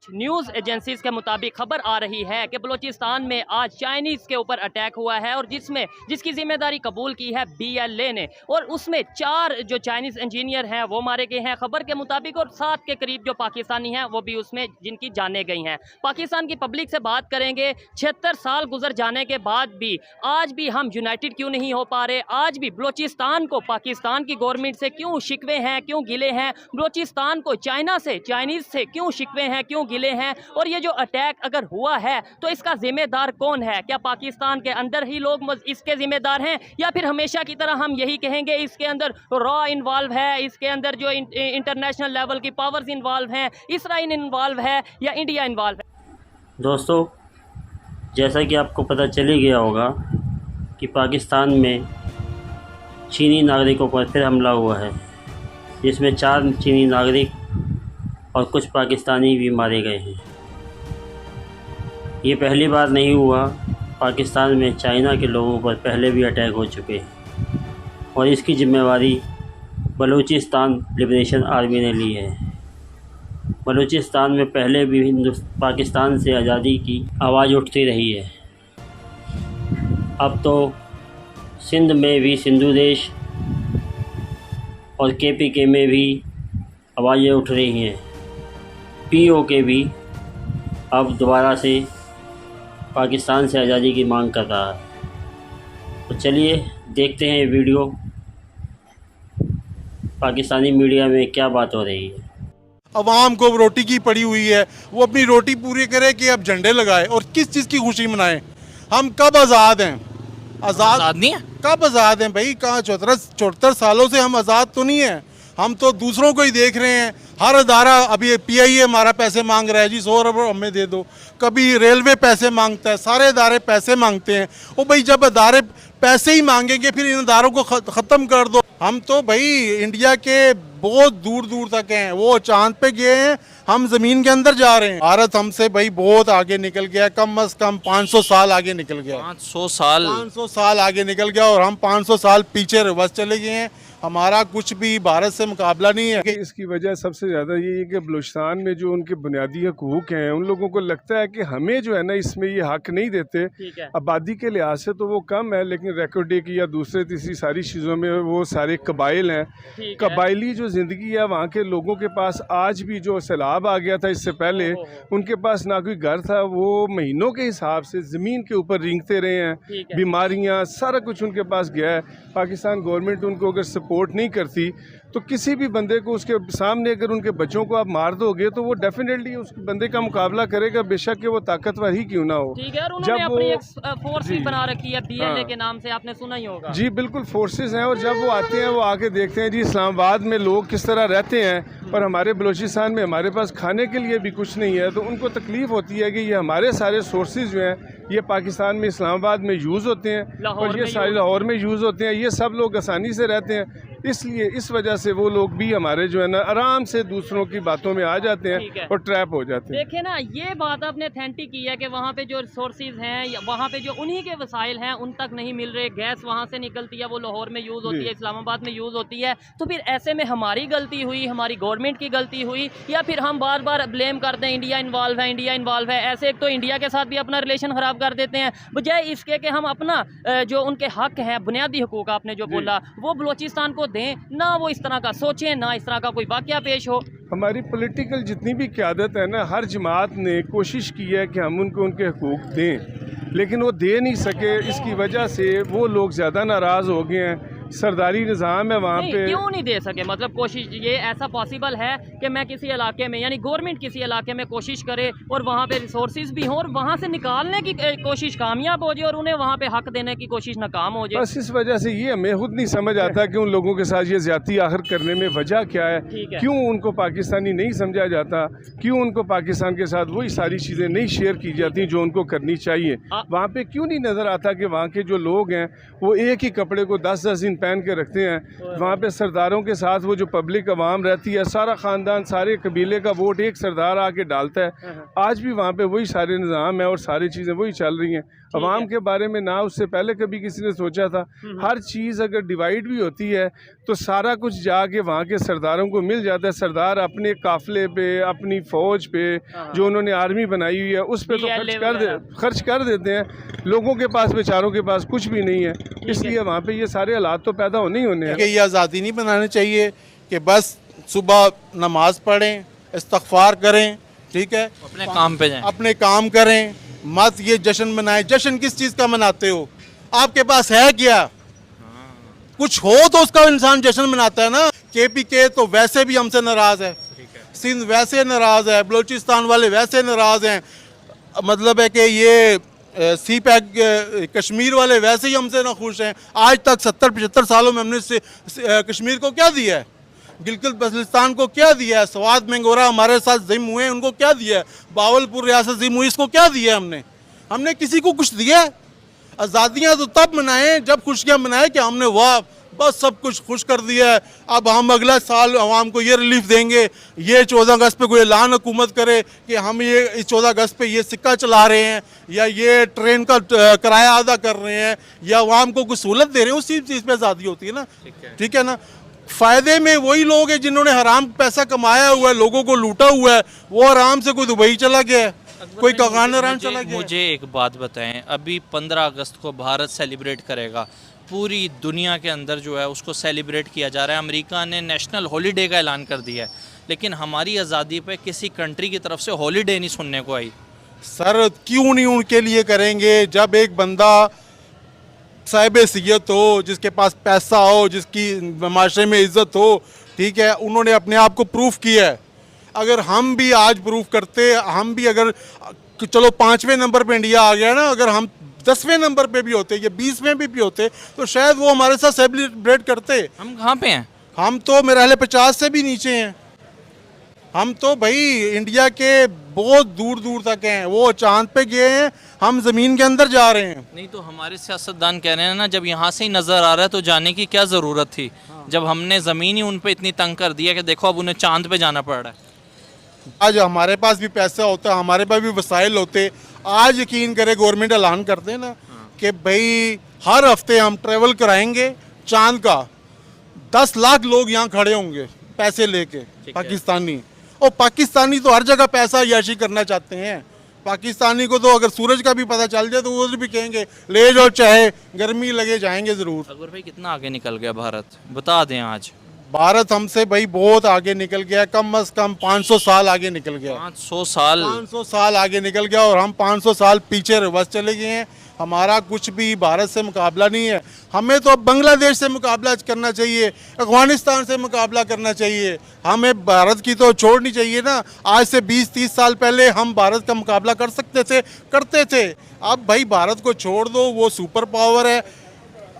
News agencies के मुताबिक खबर आ रही है कि बलूचिस्तान में आज चाइनीज़ के ऊपर अटैक हुआ है और जिसकी जिम्मेदारी कबूल की है BLA ने, और उसमें 4 जो चाइनीज़ इंजीनियर हैं वो मारे गए हैं खबर के मुताबिक, और 7 के करीब जो पाकिस्तानी हैं वो भी उसमें जिनकी जानें गई हैं। पाकिस्तान की पब्लिक से बात करेंगे, 76 साल गुजर जाने के बाद भी आज भी हम यूनाइटेड क्यों नहीं हो पा रहे? आज भी बलूचिस्तान को पाकिस्तान की गवर्नमेंट से क्यों शिकवे हैं, क्यों गिले हैं? बलूचिस्तान को चाइनीज़ से क्यों शिकवे हैं, क्यों गिले हैं? और ये जो अटैक अगर हुआ है तो इसका जिम्मेदार कौन है? क्या पाकिस्तान के अंदर ही लोग इसके जिम्मेदार हैं, या फिर हमेशा की तरह हम यही कहेंगे इसके अंदर रॉ इन्वॉल्व है, इसके अंदर जो इंटरनेशनल लेवल की पावर्स इन्वॉल्व हैं, इसराइल इन्वॉल्व है या इंडिया इन्वॉल्व है? दोस्तों, जैसा कि आपको पता चल ही गया होगा कि पाकिस्तान में चीनी नागरिकों पर फिर हमला हुआ है, जिसमें 4 चीनी नागरिक और कुछ पाकिस्तानी भी मारे गए हैं। ये पहली बार नहीं हुआ, पाकिस्तान में चाइना के लोगों पर पहले भी अटैक हो चुके हैं और इसकी जिम्मेवारी बलूचिस्तान लिबरेशन आर्मी ने ली है। बलूचिस्तान में पहले भी पाकिस्तान से आज़ादी की आवाज़ उठती रही है। अब तो सिंध में भी, सिंधु देश और KPK में भी आवाज़ें उठ रही हैं। POK भी अब दोबारा से पाकिस्तान से आज़ादी की मांग कर रहा है। तो चलिए देखते हैं वीडियो, पाकिस्तानी मीडिया में क्या बात हो रही है। अवाम को रोटी की पड़ी हुई है, वो अपनी रोटी पूरी करे कि अब झंडे लगाए और किस चीज़ की खुशी मनाएं? हम कब आज़ाद हैं? आज़ाद नहीं है। कब आज़ाद हैं भाई? कहाँ 74 सालों से हम आज़ाद तो नहीं हैं। हम तो दूसरों को ही देख रहे हैं। हर अदारा, अभी PIA हमारा पैसे मांग रहा है जी, 100 अरब हमें दे दो। कभी रेलवे पैसे मांगता है, सारे अदारे पैसे मांगते हैं। ओ भाई, जब अदारे पैसे ही मांगेंगे फिर इन अदारों को ख़त्म कर दो। हम तो भाई इंडिया के बहुत दूर दूर तक हैं, वो चांद पे गए हैं, हम ज़मीन के अंदर जा रहे हैं। भारत हमसे भाई बहुत आगे निकल गया, कम अज़ कम 500 साल आगे निकल गया। 500 साल आगे निकल गया और हम 500 साल पीछे रिवर्स चले गए हैं। हमारा कुछ भी भारत से मुकाबला नहीं है। इसकी वजह सबसे ज़्यादा ये है कि बलूचिस्तान में जो उनके बुनियादी हकूक़ हैं, उन लोगों को लगता है कि हमें जो है ना इसमें ये हक नहीं देते। आबादी के लिहाज से तो वो कम है, लेकिन रिकॉर्डिक या दूसरे तीसरी सारी चीज़ों में वो सारे कबाइल हैं। कबाइली जो ज़िंदगी है वहाँ के लोगों के पास, आज भी जो सैलाब आ गया था इससे पहले, उनके पास ना कोई घर था। वो महीनों के हिसाब से ज़मीन के ऊपर रेंगते रहे हैं, बीमारियाँ सारा कुछ उनके पास गया है। पाकिस्तान गवर्नमेंट उनको अगर सपोर्ट नहीं करती तो किसी भी बंदे को उसके सामने अगर उनके बच्चों को आप मार दोगे तो वो डेफिनेटली उस बंदे का मुकाबला करेगा, बेशक कि वो ताकतवर ही क्यों ना हो। ठीक है, और उन्होंने अपनी एक फोर्स भी बना रखी है BLA के नाम से, आपने सुना ही होगा। जी बिल्कुल, फोर्सेस हैं, और जब वो आते हैं वो आके देखते हैं जी इस्लामाबाद में लोग किस तरह रहते हैं और हमारे बलूचिस्तान में हमारे पास खाने के लिए भी कुछ नहीं है, तो उनको तकलीफ़ होती है कि ये हमारे सारे सोर्सेज जो हैं ये पाकिस्तान में इस्लामाबाद में यूज़ होते हैं और ये सारे लाहौर में यूज़ होते हैं। ये सब लोग आसानी से रहते हैं, इसलिए इस वजह से वो लोग भी हमारे जो है ना आराम से दूसरों की बातों में आ जाते हैं और ट्रैप हो जाते हैं। देखिए ना, ये बात आपने अथेंटिक की है कि वहाँ पे जो रिसोर्सेज हैं, वहाँ पे जो उन्हीं के वसाइल हैं उन तक नहीं मिल रहे। गैस वहाँ से निकलती है, वो लाहौर में यूज़ होती है, इस्लामाबाद में यूज़ होती है। तो फिर ऐसे में हमारी गलती हुई, हमारी गवर्नमेंट की गलती हुई, या फिर हम बार बार ब्लेम करते हैं इंडिया इन्वॉल्व है, इंडिया इन्वॉल्व है? ऐसे एक तो इंडिया के साथ भी अपना रिलेशन ख़राब कर देते हैं, बजाय इसके कि हम अपना जो उनके हक हैं, बुनियादी हकूक़ आपने जो बोला, वो बलूचिस्तान को दें ना, वो इस तरह का सोचें, ना इस तरह का कोई वाक़या पेश हो। हमारी पॉलिटिकल जितनी भी क़यादत है ना, हर जमात ने कोशिश की है कि हम उनको उनके हकूक़ दें, लेकिन वो दे नहीं सके। इसकी वजह से वो लोग ज़्यादा नाराज़ हो गए हैं। सरदारी निज़ाम है वहाँ पे। क्यों नहीं दे सके? मतलब कोशिश, ये ऐसा पॉसिबल है कि मैं किसी इलाके में, यानी गवर्नमेंट किसी इलाके में कोशिश करे और वहाँ पे रिसोर्सेज भी हों और वहाँ से निकालने की कोशिश कामयाब हो जाए और उन्हें वहाँ पे हक देने की कोशिश नाकाम हो जाए? बस इस वजह से ये हमें खुद नहीं समझ आता कि उन लोगों के साथ ये ज्यादती आखिर करने में वजह क्या है। क्यों उनको पाकिस्तानी नहीं समझा जाता? क्यों उनको पाकिस्तान के साथ वही सारी चीज़ें नहीं शेयर की जाती जो उनको करनी चाहिए? वहाँ पे क्यों नहीं नज़र आता कि वहाँ के जो लोग हैं वो एक ही कपड़े को 10-10 दिन पहन के रखते हैं? वहाँ पे सरदारों के साथ वो जो पब्लिक आवाम रहती है, सारा ख़ानदान, सारे कबीले का वोट एक सरदार आके डालता है। आज भी वहाँ पे वही सारे निज़ाम है और सारी चीज़ें वही चल रही हैं। अवाम के बारे में ना उससे पहले कभी किसी ने सोचा था? हर चीज़ अगर डिवाइड भी होती है तो सारा कुछ जाके वहाँ के सरदारों को मिल जाता है। सरदार अपने काफ़िले पे, अपनी फ़ौज पे, जो उन्होंने आर्मी बनाई हुई है उस पे तो खर्च कर देते हैं। लोगों के पास, बेचारों के पास कुछ भी नहीं है, इसलिए वहाँ पे ये सारे हालात तो पैदा होने ही होने हैं। ये आज़ादी नहीं बनानी चाहिए कि बस सुबह नमाज पढ़ें, इस्तग़फ़ार करें, ठीक है, अपने काम पे जाएं, अपने काम करें, मत ये जश्न मनाएं। जश्न किस चीज़ का मनाते हो? आपके पास है क्या? कुछ हो तो उसका इंसान जश्न मनाता है ना। KPK तो वैसे भी हमसे नाराज़ है, सिंध वैसे नाराज़ है, बलूचिस्तान वाले वैसे नाराज़ हैं। मतलब है कि ये CPEC कश्मीर वाले वैसे ही हमसे ना खुश हैं। आज तक 70-75 सालों में हमने कश्मीर को क्या दिया है? गिलगित बल्तिस्तान को क्या दिया है? स्वात मेंगोरा हमारे साथ जिम हुए हैं, उनको क्या दिया है? बावलपुर रियासत जिम हुई, इसको क्या दिया है? हमने किसी को कुछ दिया है? आज़ादियाँ तो तब मनाएं जब खुशियाँ मनाएं कि हमने वाह बस सब कुछ खुश कर दिया है, अब हम अगला साल आवाम को ये रिलीफ देंगे। ये 14 अगस्त पे कोई ऐलान हुकूमत करे कि हम ये इस 14 अगस्त पे ये सिक्का चला रहे हैं या ये ट्रेन का किराया अदा कर रहे हैं या आवाम को कुछ सहूलत दे रहे हैं, उसी चीज़ पे आज़ादी होती है ना। ठीक है ना। फ़ायदे में वही लोग हैं जिन्होंने हराम पैसा कमाया हुआ है, लोगों को लूटा हुआ है, वो आराम से कोई दुबई चला गया है, कोई कगान चला गया। मुझे एक बात बताएं, अभी 15 अगस्त को भारत सेलिब्रेट करेगा, पूरी दुनिया के अंदर जो है उसको सेलिब्रेट किया जा रहा है। अमेरिका ने नेशनल हॉलीडे का ऐलान कर दिया है, लेकिन हमारी आज़ादी पे किसी कंट्री की तरफ से हॉलीडे नहीं सुनने को आई। सर क्यों नहीं उनके लिए करेंगे? जब एक बंदा साहिब हैसियत हो, जिसके पास पैसा हो, जिसकी माशरे में इज़्ज़त हो, ठीक है, उन्होंने अपने आप को प्रूफ किया है। अगर हम भी आज प्रूफ करते, हम भी अगर चलो 5वें नंबर पे इंडिया आ गया ना, अगर हम 10वें नंबर पे भी होते या 20वें भी होते तो शायद वो हमारे साथ सेलिब्रेट करते। हम कहाँ पे हैं? हम तो मेरे ख्याल 50 से भी नीचे हैं। हम तो भाई इंडिया के बहुत दूर दूर तक हैं, वो चांद पे गए हैं, हम ज़मीन के अंदर जा रहे हैं। नहीं तो हमारे सियासतदान कह रहे हैं ना, जब यहाँ से ही नज़र आ रहा है तो जाने की क्या ज़रूरत थी? जब हमने ज़मीन ही उन पे इतनी तंग कर दिया कि देखो अब उन्हें चांद पे जाना पड़ रहा है। आज हमारे पास भी पैसा होता, हमारे पास भी वसाइल होते, आज यकीन करे गवर्नमेंट ऐलान कर दे ना कि भाई हर हफ्ते हम ट्रेवल कराएंगे चांद का, 10 लाख लोग यहाँ खड़े होंगे पैसे लेके, पाकिस्तानी। और पाकिस्तानी तो हर जगह पैसा याशी करना चाहते हैं। पाकिस्तानी को तो अगर सूरज का भी पता चल जाए तो वो भी कहेंगे ले जाओ, चाहे गर्मी लगे जाएंगे ज़रूर। अकबर भाई कितना आगे निकल गया भारत, बता दें आज। भारत हमसे भाई बहुत आगे निकल गया, कम से कम 500 साल आगे निकल गया। 500 साल आगे निकल गया और हम 500 साल पीछे रिवर्स चले गए हैं। हमारा कुछ भी भारत से मुकाबला नहीं है। हमें तो अब बांग्लादेश से मुकाबला करना चाहिए, अफगानिस्तान से मुकाबला करना चाहिए, हमें भारत की तो छोड़नी चाहिए ना। आज से 20-30 साल पहले हम भारत का मुकाबला कर सकते थे, करते थे। अब भाई भारत को छोड़ दो, वो सुपर पावर है।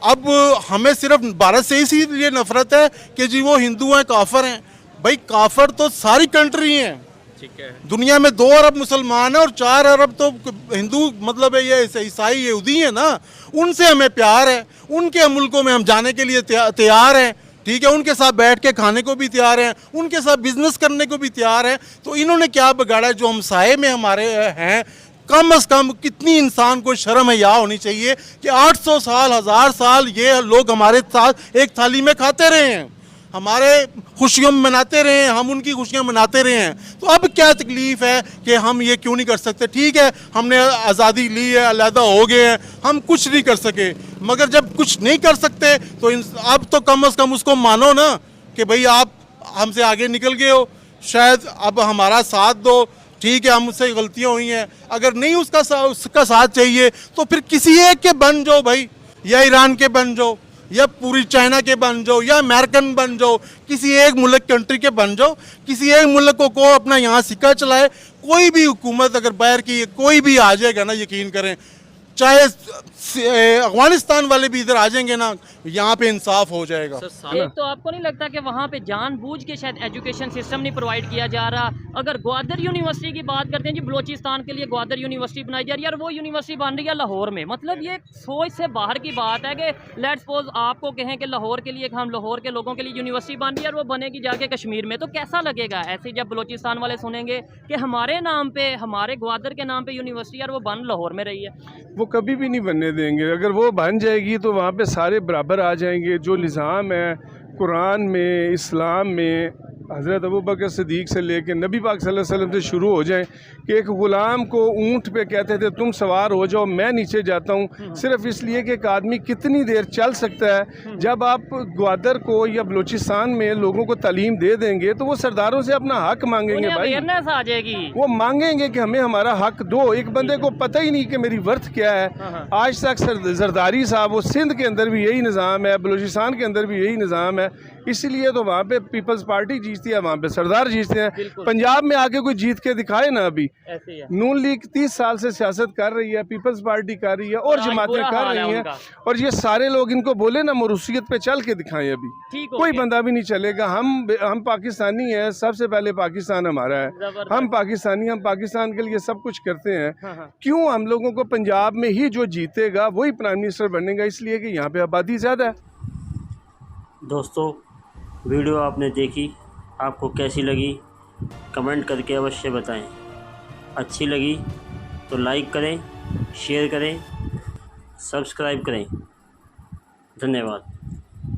अब हमें सिर्फ भारत से इसीलिए नफरत है कि जी वो हिंदू हैं, काफर हैं। भाई काफर तो सारी कंट्री हैं, ठीक है। दुनिया में 2 अरब मुसलमान हैं और 4 अरब तो हिंदू, मतलब है ये ईसाई यहूदी हैं ना। उनसे हमें प्यार है, उनके मुल्कों में हम जाने के लिए तैयार हैं, ठीक है। उनके साथ बैठ के खाने को भी तैयार हैं, उनके साथ बिजनेस करने को भी तैयार हैं। तो इन्होंने क्या बिगाड़ा है जो हम साए में हमारे हैं? कम से कम कितनी इंसान को शर्म है, या होनी चाहिए कि 800 साल 1000 साल ये लोग हमारे साथ एक थाली में खाते रहे हैं, हमारे खुशियों में मनाते रहे हैं, हम उनकी खुशियां मनाते रहे हैं। तो अब क्या तकलीफ़ है कि हम ये क्यों नहीं कर सकते? ठीक है, हमने आज़ादी ली है, अलहदा हो गए हैं, हम कुछ नहीं कर सके, मगर जब कुछ नहीं कर सकते तो अब तो कम से कम उसको मानो ना कि भाई आप हमसे आगे निकल गए हो, शायद अब हमारा साथ दो। ठीक है, हमसे गलतियाँ हुई हैं, अगर नहीं उसका साथ चाहिए तो फिर किसी एक के बन जाओ भाई, या ईरान के बन जाओ, या पूरी चाइना के बन जाओ, या अमेरिकन बन जाओ, किसी एक मुल्क कंट्री के बन जाओ। किसी एक मुल्क को अपना यहाँ सिक्का चलाए। कोई भी हुकूमत अगर बाहर की कोई भी आ जाएगा ना, यकीन करें, चाहे अफगानिस्तान वाले भी इधर आ जाएंगे ना, यहाँ पे इंसाफ हो जाएगा। तो आपको नहीं लगता कि वहाँ पे जानबूझ के शायद एजुकेशन सिस्टम नहीं प्रोवाइड किया जा रहा? अगर ग्वादर यूनिवर्सिटी की बात करते हैं जी, बलोचिस्तान के लिए ग्वादर यूनिवर्सिटी बनाई जा रही है, और वो यूनिवर्सिटी बन रही है लाहौर में। मतलब ये सोच से बाहर की बात है कि लेट्स सपोज आपको कहें कि लाहौर के लिए, हम लाहौर के लोगों के लिए यूनिवर्सिटी बन रही है और वो बनेगी जाके कश्मीर में, तो कैसा लगेगा? ऐसे जब बलोचिस्तान वाले सुनेंगे कि हमारे नाम पे, हमारे ग्वादर के नाम पे यूनिवर्सिटी है और वो बन लाहौर में रही है। वो कभी भी नहीं बनने देंगे। अगर वो बन जाएगी तो वहाँ पे सारे बराबर आ जाएंगे। जो निज़ाम है, कुरान में, इस्लाम में हज़रत अबू बकर सिद्दीक़ से लेकर नबी पाक सल्लल्लाहु अलैहि वसल्लम से शुरू हो जाएं कि एक ग़ुलाम को ऊँट पे कहते थे तुम सवार हो जाओ, मैं नीचे जाता हूँ, सिर्फ़ इसलिए कि एक आदमी कितनी देर चल सकता है। जब आप ग्वादर को या बलूचिस्तान में लोगों को तालीम दे देंगे तो वो सरदारों से अपना हक मांगेंगे भाई, अवेयरनेस आ जाएगी, वो मांगेंगे कि हमें हमारा हक दो। एक बंदे को पता ही नहीं कि मेरी वर्थ क्या है। आज तक जरदारी साहब, वो सिंध के अंदर भी यही निज़ाम है, बलूचिस्तान के अंदर भी यही निज़ाम है, इसलिए तो वहाँ पे पीपल्स पार्टी जीतती है, वहाँ पे सरदार जीतते हैं। पंजाब में आके कोई जीत के दिखाए ना। अभी नून लीग 30 साल से सियासत कर रही है, पीपल्स पार्टी कर रही है और जमातें कर रही हैं, और ये सारे लोग इनको बोले ना मरूसियत पे चल के दिखाएं, अभी कोई बंदा भी नहीं चलेगा। हम पाकिस्तानी हैं, सबसे पहले पाकिस्तान हमारा है, हम पाकिस्तानी, हम पाकिस्तान के लिए सब कुछ करते हैं। क्यों हम लोगों को पंजाब में ही जो जीतेगा वही प्राइम मिनिस्टर बनेगा, इसलिए कि यहाँ पे आबादी ज़्यादा है। दोस्तों, वीडियो आपने देखी, आपको कैसी लगी कमेंट करके अवश्य बताएं। अच्छी लगी तो लाइक करें, शेयर करें, सब्सक्राइब करें। धन्यवाद।